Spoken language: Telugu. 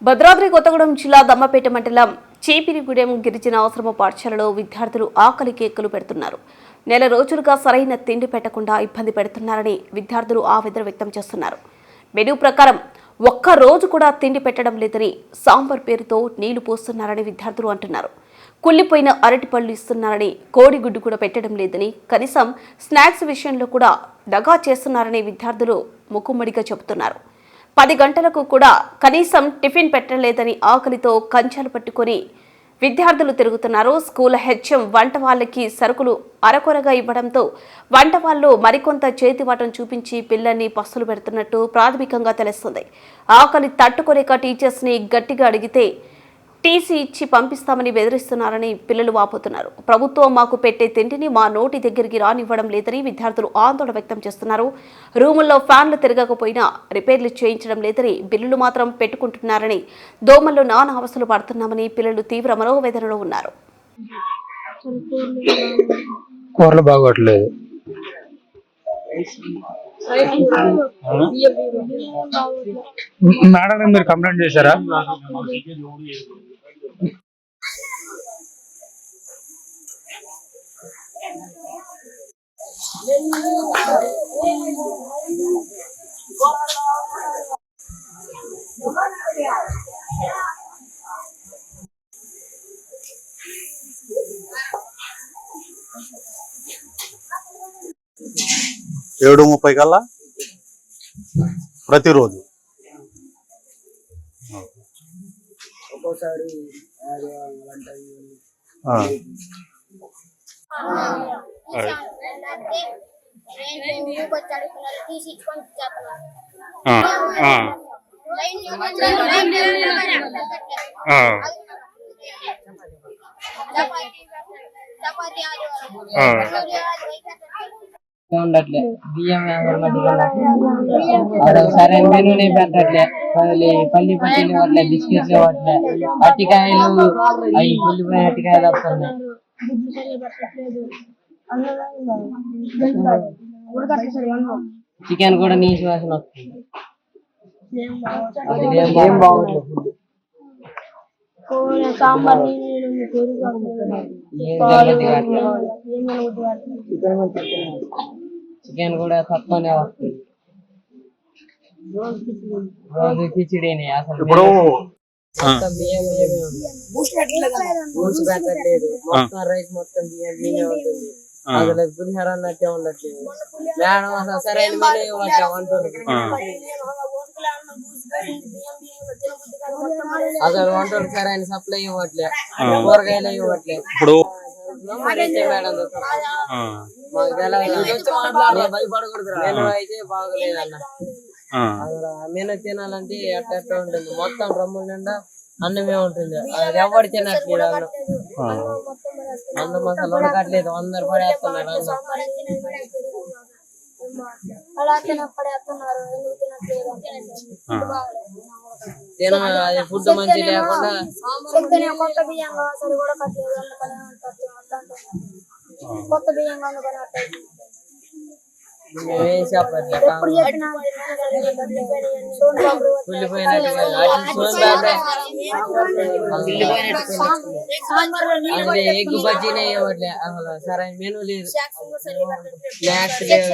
భద్రాద్రి కొత్తగూడెం జిల్లా దమ్మపేట మండలం చీపిరిగూడెం గిరిజన ఆశ్రమ పాఠశాలలో విద్యార్థులు ఆకలి కేకలు పెడుతున్నారు. నెల రోజులుగా సరైన తిండి పెట్టకుండా ఇబ్బంది పెడుతున్నారని విద్యార్థులు ఆవేదన వ్యక్తం చేస్తున్నారు. మెనూ ప్రకారం ఒక్క రోజు కూడా తిండి పెట్టడం లేదని సాంబార్ పేరుతో నీళ్లు పోస్తున్నారని విద్యార్థులు అంటున్నారు. కుళ్లిపోయిన అరటిపళ్ళు ఇస్తున్నారని, కోడిగుడ్డు కూడా పెట్టడం లేదని, కనీసం స్నాక్స్ విషయంలో కూడా దగా చేస్తున్నారని విద్యార్థులు ముక్కుమ్మడిగా చెబుతున్నారు. 10 గంటలకు కూడా కనీసం టిఫిన్ పెట్టలేదని ఆకలితో కంచాలు పట్టుకొని విద్యార్థులు తిరుగుతున్నారు. స్కూల్ హెచ్ఎం వంట వాళ్ళకి సరుకులు అరకొరగా ఇవ్వడంతో వంట వాళ్ళు మరికొంత చేతివాటం చూపించి పిల్లల్ని పస్తులు పెడుతున్నట్టు ప్రాథమికంగా తెలుస్తుంది. ఆకలి తట్టుకోలేక టీచర్స్ ని గట్టిగా అడిగితే టీసీ ఇచ్చి పంపిస్తామని బెదిరిస్తున్నారని పిల్లలు వాపోతున్నారు. ప్రభుత్వం మాకు పెట్టే తిండిని మా నోటి దగ్గరికి రానివ్వడం లేదని విద్యార్థులు ఆందోళన వ్యక్తం చేస్తున్నారు. రూముల్లో ఫ్యాన్లు తిరగకపోయినా రిపేర్లు చేయించడం లేదని, బిల్లులు మాత్రం పెట్టుకుంటున్నారని, దోమల్లో నానా అవస్థలు పడుతున్నామని పిల్లలు తీవ్ర మనోవేదనలో ఉన్నారు. కూరలు బాగోట్లేదు. మేడం మీరు కంప్లైంట్ చేశారా? ఏడు 30 కల్లా ప్రతిరోజు ఉండట్లే బియ్యం సరైన మెనూనే పెట్టట్లే. పల్లి పట్టీలు ఇవ్వట్లే, బిస్కెట్లు ఇవ్వట్లే, అట్టికాయలు అవి కుళ్ళిపోయిన అట్టికాయలు వస్తున్నాయి. చికెన్ కూడా నీసు వాసన వస్తుంది. ఏం బాగుంటుంది. చికెన్ కూడా తక్కువనే వస్తుంది. రోజు కిచిడీని అసలు పెట్టట్లేదు. మొత్తం రైస్ మొత్తం బియ్యమే ఉంటుంది. అసలు పులిహోర అన్నట్టే ఉండట్లేదు. మేడం అసలు సరైన వంటలు అసలు వంటలు సరైన సప్లై ఇవ్వట్లే, కూరగాయలు ఇవ్వట్లే. మెను అయితే బాగలేదన్న. మెను తినాలంటే ఎట్ట ఉంటుంది. మొత్తం రమ్ముల నిండా అన్నమే ఉంటుంది. అది ఎవరు తినట్లేదు. అన్నం అసలు ఉడకట్లేదు. అందరు పడేస్తున్నారు అది ఫుడ్ మంచి లేకుండా ఏం చెప్పట్లేదు. ఎగ్ బజ్జీనే ఇవ్వట్లే. అసలు సరైన మెనూ లేదు, స్నాక్స్ లేదు.